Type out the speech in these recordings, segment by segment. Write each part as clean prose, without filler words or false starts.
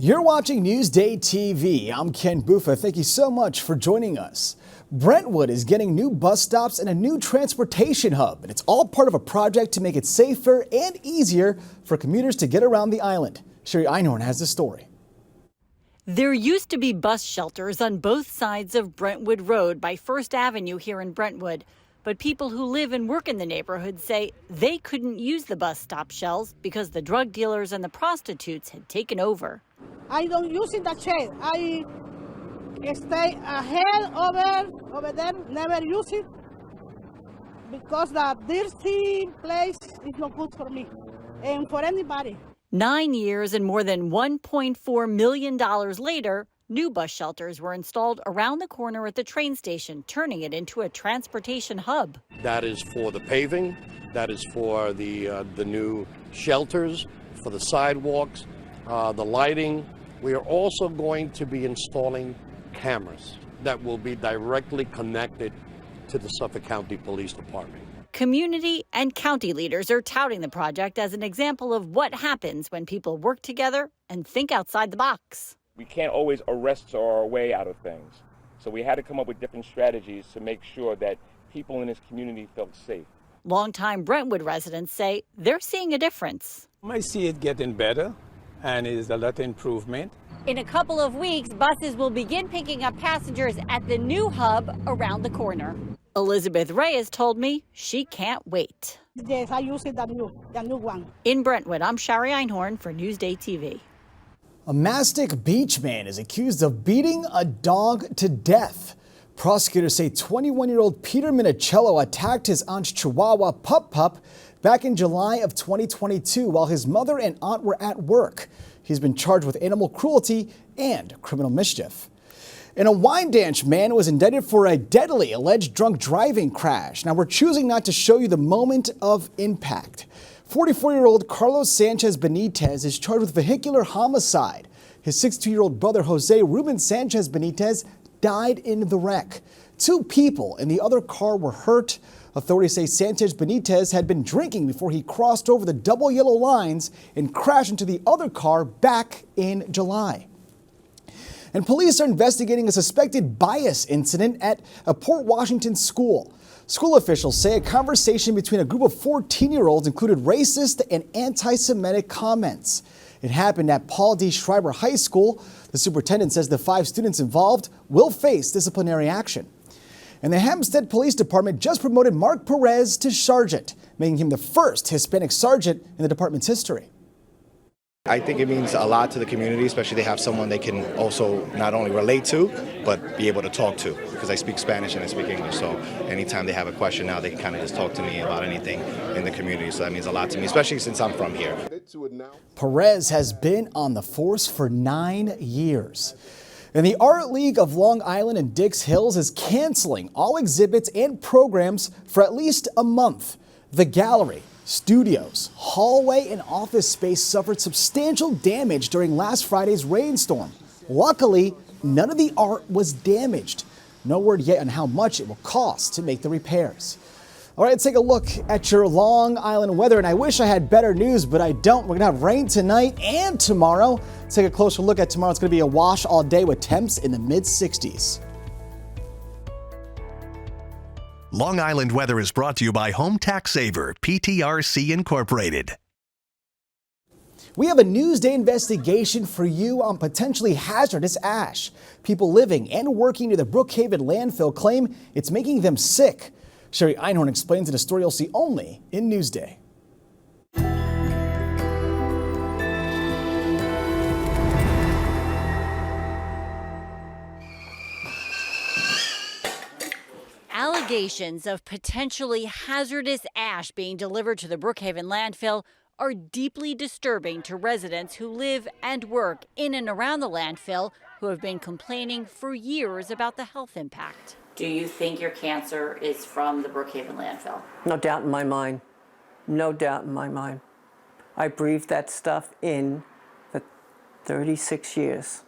You're watching Newsday TV. I'm Ken Buffa. Thank you so much for joining us. Brentwood is getting new bus stops and a new transportation hub, and it's all part of a project to make it safer and easier for commuters to get around the island. Sherry Einhorn has the story. There used to be bus shelters on both sides of Brentwood Road by First Avenue here in Brentwood. But people who live and work in the neighborhood say they couldn't use the bus stop shells because the drug dealers and the prostitutes had taken over. I don't use it that shade. I stay ahead over them, never use it because the dirty place is not good for me and for anybody. 9 years and more than $1.4 million later, new bus shelters were installed around the corner at the train station, turning it into a transportation hub. That is for the paving, that is for the new shelters, for the sidewalks, the lighting. We are also going to be installing cameras that will be directly connected to the Suffolk County Police Department. Community and county leaders are touting the project as an example of what happens when people work together and think outside the box. We can't always arrest our way out of things. So we had to come up with different strategies to make sure that people in this community felt safe. Longtime Brentwood residents say they're seeing a difference. I see it getting better, and it is a lot of improvement. In a couple of weeks, buses will begin picking up passengers at the new hub around the corner. Elizabeth Reyes told me she can't wait. Yes, I use it, the new one. In Brentwood, I'm Sherry Einhorn for Newsday TV. A Mastic Beach man is accused of beating a dog to death. Prosecutors say 21-year-old Peter Minicello attacked his aunt's Chihuahua Pup back in July of 2022 while his mother and aunt were at work. He's been charged with animal cruelty and criminal mischief. And a Wyandanch man was indicted for a deadly alleged drunk driving crash. Now, we're choosing not to show you the moment of impact. 44-year-old Carlos Sanchez Benitez is charged with vehicular homicide. His 62-year-old brother, Jose Ruben Sanchez Benitez, died in the wreck. 2 people in the other car were hurt. Authorities say Sanchez Benitez had been drinking before he crossed over the double yellow lines and crashed into the other car back in July. And police are investigating a suspected bias incident at a Port Washington school. School officials say a conversation between a group of 14-year-olds included racist and anti-Semitic comments. It happened at Paul D. Schreiber High School. The superintendent says the 5 students involved will face disciplinary action. And the Hempstead Police Department just promoted Mark Perez to sergeant, making him the first Hispanic sergeant in the department's history. I think it means a lot to the community, especially they have someone they can also not only relate to, but be able to talk to, because I speak Spanish and I speak English. So anytime they have a question now, they can kind of just talk to me about anything in the community. So that means a lot to me, especially since I'm from here. Perez has been on the force for 9 years. And the Art League of Long Island and Dix Hills is canceling all exhibits and programs for at least a month. The gallery, studios, hallway, and office space suffered substantial damage during last Friday's rainstorm. Luckily, none of the art was damaged. No word yet on how much it will cost to make the repairs. All right, let's take a look at your Long Island weather. And I wish I had better news, but I don't. We're going to have rain tonight and tomorrow. Let's take a closer look at tomorrow. It's going to be a wash all day with temps in the mid-60s. Long Island weather is brought to you by Home Tax Saver, PTRC Incorporated. We have a Newsday investigation for you on potentially hazardous ash. People living and working near the Brookhaven landfill claim it's making them sick. Sherry Einhorn explains in a story you'll see only in Newsday. Allegations of potentially hazardous ash being delivered to the Brookhaven landfill are deeply disturbing to residents who live and work in and around the landfill, who have been complaining for years about the health impact. Do you think your cancer is from the Brookhaven landfill? No doubt in my mind. No doubt in my mind. I breathed that stuff in for 36 years.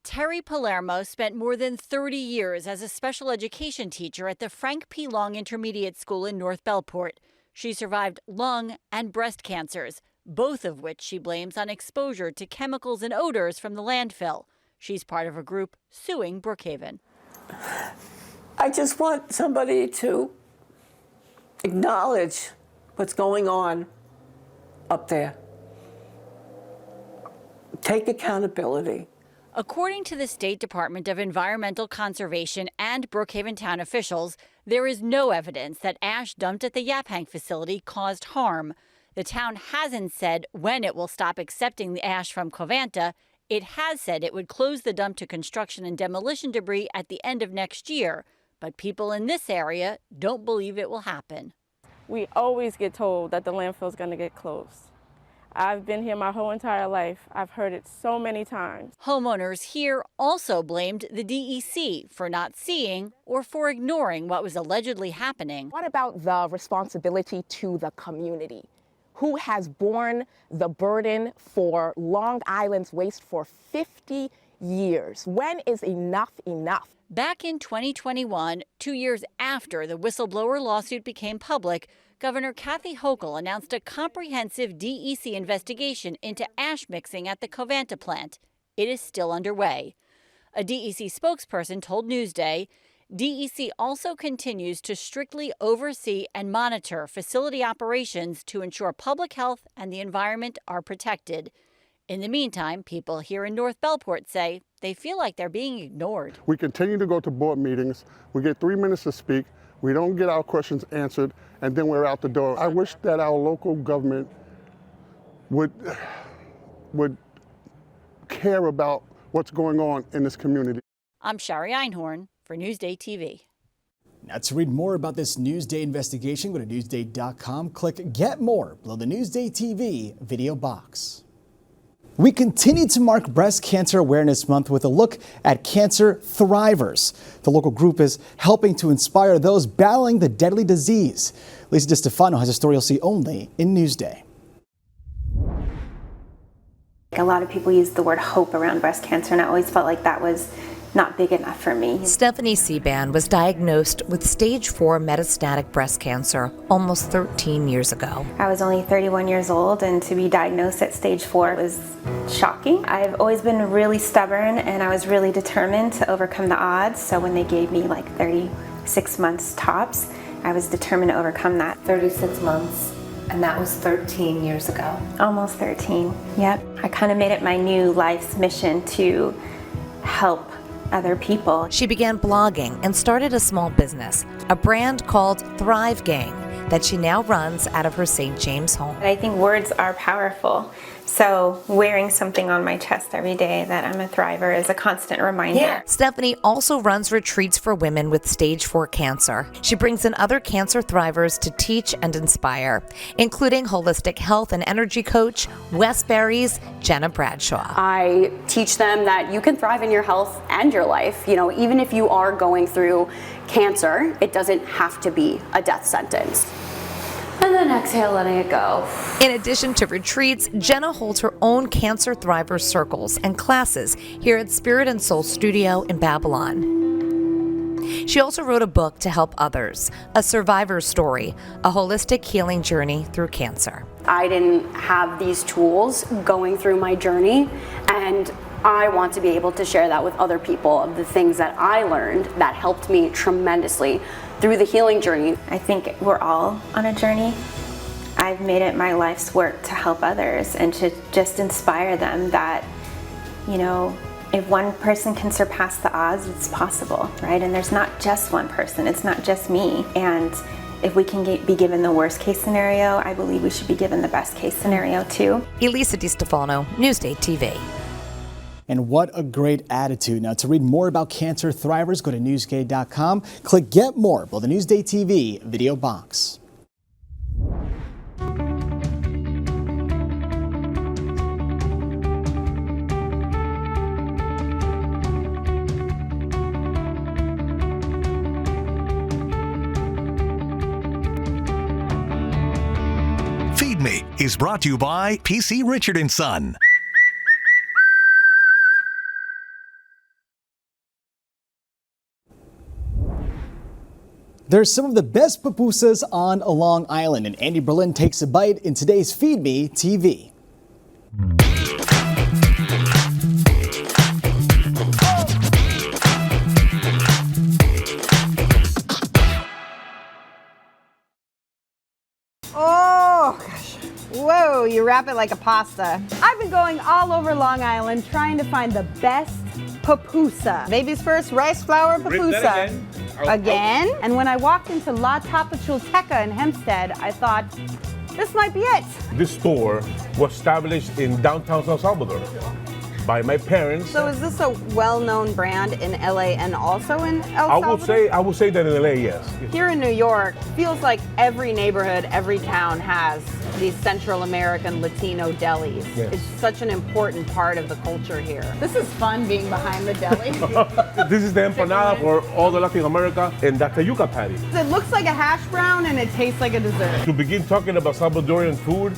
Terry Palermo spent more than 30 years as a special education teacher at the Frank P. Long Intermediate School in North Bellport. She survived lung and breast cancers, both of which she blames on exposure to chemicals and odors from the landfill. She's part of a group suing Brookhaven. I just want somebody to acknowledge what's going on up there. Take accountability. According to the State Department of Environmental Conservation and Brookhaven town officials, there is no evidence that ash dumped at the Yaphank facility caused harm. The town hasn't said when it will stop accepting the ash from Covanta. It has said it would close the dump to construction and demolition debris at the end of next year, but people in this area don't believe it will happen. We always get told that the landfill is going to get closed. I've been here my whole entire life. I've heard it so many times. Homeowners here also blamed the DEC for not seeing or for ignoring what was allegedly happening. What about the responsibility to the community? Who has borne the burden for Long Island's waste for 50 years? When is enough enough? Back in 2021, 2 years after the whistleblower lawsuit became public, Governor Kathy Hochul announced a comprehensive DEC investigation into ash mixing at the Covanta plant. It is still underway. A DEC spokesperson told Newsday, DEC also continues to strictly oversee and monitor facility operations to ensure public health and the environment are protected. In the meantime, people here in North Bellport say they feel like they're being ignored. We continue to go to board meetings. We get 3 minutes to speak. We don't get our questions answered, and then we're out the door. I wish that our local government would care about what's going on in this community. I'm Shari Einhorn for Newsday TV. Now, to read more about this Newsday investigation, go to Newsday.com, click Get More below the Newsday TV video box. We continue to mark Breast Cancer Awareness Month with a look at cancer thrivers. The local group is helping to inspire those battling the deadly disease. Lisa DiStefano has a story you'll see only in Newsday. A lot of people use the word hope around breast cancer, and I always felt like that was not big enough for me. Stephanie Seaban was diagnosed with stage 4 metastatic breast cancer almost 13 years ago. I was only 31 years old, and to be diagnosed at stage 4 was shocking. I've always been really stubborn, and I was really determined to overcome the odds. So when they gave me like 36 months tops, I was determined to overcome that. 36 months. And that was 13 years ago. Almost 13, yep. I kind of made it my new life's mission to help other people. She began blogging and started a small business, a brand called Thrive Gang, that she now runs out of her St. James home. I think words are powerful. So wearing something on my chest every day that I'm a thriver is a constant reminder. Yeah. Stephanie also runs retreats for women with stage 4 cancer. She brings in other cancer thrivers to teach and inspire, including holistic health and energy coach Wes Berry's Jenna Bradshaw. I teach them that you can thrive in your health and your life. You know, even if you are going through cancer, it doesn't have to be a death sentence. And then exhale, letting it go. In addition to retreats, Jenna holds her own Cancer Thriver circles and classes here at Spirit and Soul Studio in Babylon. She also wrote a book to help others, A Survivor's Story, a holistic healing journey through cancer. I didn't have these tools going through my journey, and I want to be able to share that with other people of the things that I learned that helped me tremendously through the healing journey. I think we're all on a journey. I've made it my life's work to help others and to just inspire them that, you know, if one person can surpass the odds, it's possible, right? And there's not just one person, it's not just me. And if we can be given the worst case scenario, I believe we should be given the best case scenario too. Elisa DiStefano, Newsday TV. And what a great attitude. Now, to read more about cancer thrivers, go to Newsday.com. Click Get More below the Newsday TV video box. Feed Me is brought to you by PC Richard & Son. There's some of the best pupusas on Long Island, and Andy Berlin takes a bite in today's Feed Me TV. Oh, gosh. Whoa, you wrap it like a pasta. I've been going all over Long Island trying to find the best papusa. Baby's first rice flour papusa. Again? And when I walked into La Tapachulteca in Hempstead, I thought, this might be it. This store was established in downtown San Salvador by my parents. So is this a well-known brand in LA and also in El Salvador? I would say that in LA, yes. Here in New York, feels like every neighborhood, every town has these Central American Latino delis. Yes. It's such an important part of the culture here. This is fun being behind the deli. This is the empanada for all the Latin America, and that's a yuca patty. It looks like a hash brown and it tastes like a dessert. To begin talking about Salvadorian food,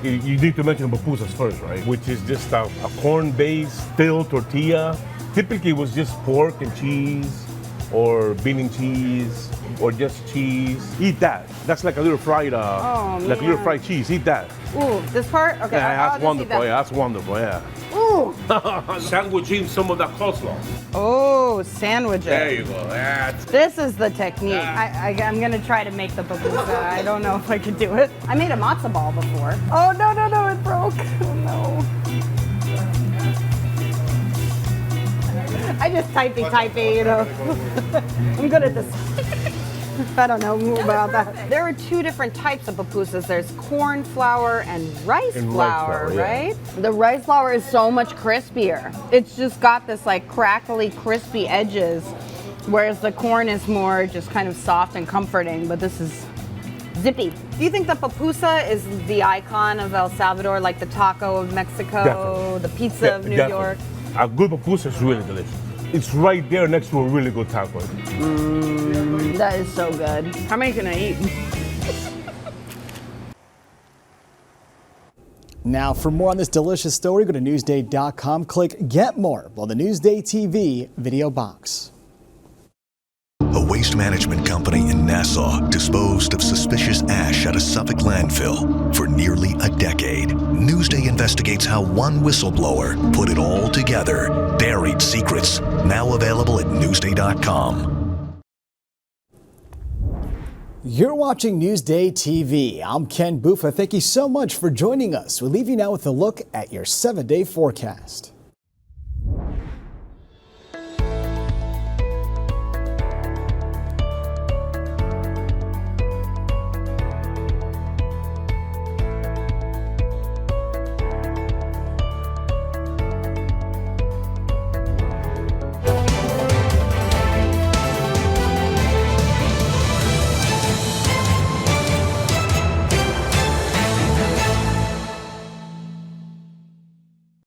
you need to mention papusas first, right? Which is just a corn-based stale tortilla. Typically, it was just pork and cheese, or bean and cheese, or just cheese. Eat that. That's like a little fried, like a little fried cheese. Eat that. Ooh, this part? Okay, Yeah, I'll that's just wonderful. eat that. Yeah, that's wonderful. Yeah. Ooh. Sandwiching some of that coleslaw. Oh, sandwiches. There you go. That's This is the technique. I'm gonna try to make the papusa. I don't know if I could do it. I made a matzo ball before. Oh, no, it broke. Oh, no. I just typey, you know. I'm good at this. I don't know about that. There are two different types of papusas. There's corn flour and rice flour, yeah. right? The rice flour is so much crispier. It's just got this like crackly, crispy edges, whereas the corn is more just kind of soft and comforting, but this is zippy. Do you think the papusa is the icon of El Salvador, like the taco of Mexico, Definitely. the pizza of New York? A good papusa is really delicious. It's right there next to a really good taco. That is so good. How many can I eat? Now, for more on this delicious story, go to Newsday.com, click Get More on the Newsday TV video box. A waste management company in Nassau disposed of suspicious ash at a Suffolk landfill for nearly a decade. Newsday investigates how one whistleblower put it all together. Buried secrets, now available at Newsday.com. You're watching Newsday TV. I'm Ken Buffa. Thank you so much for joining us. We leave you now with a look at your 7-day forecast.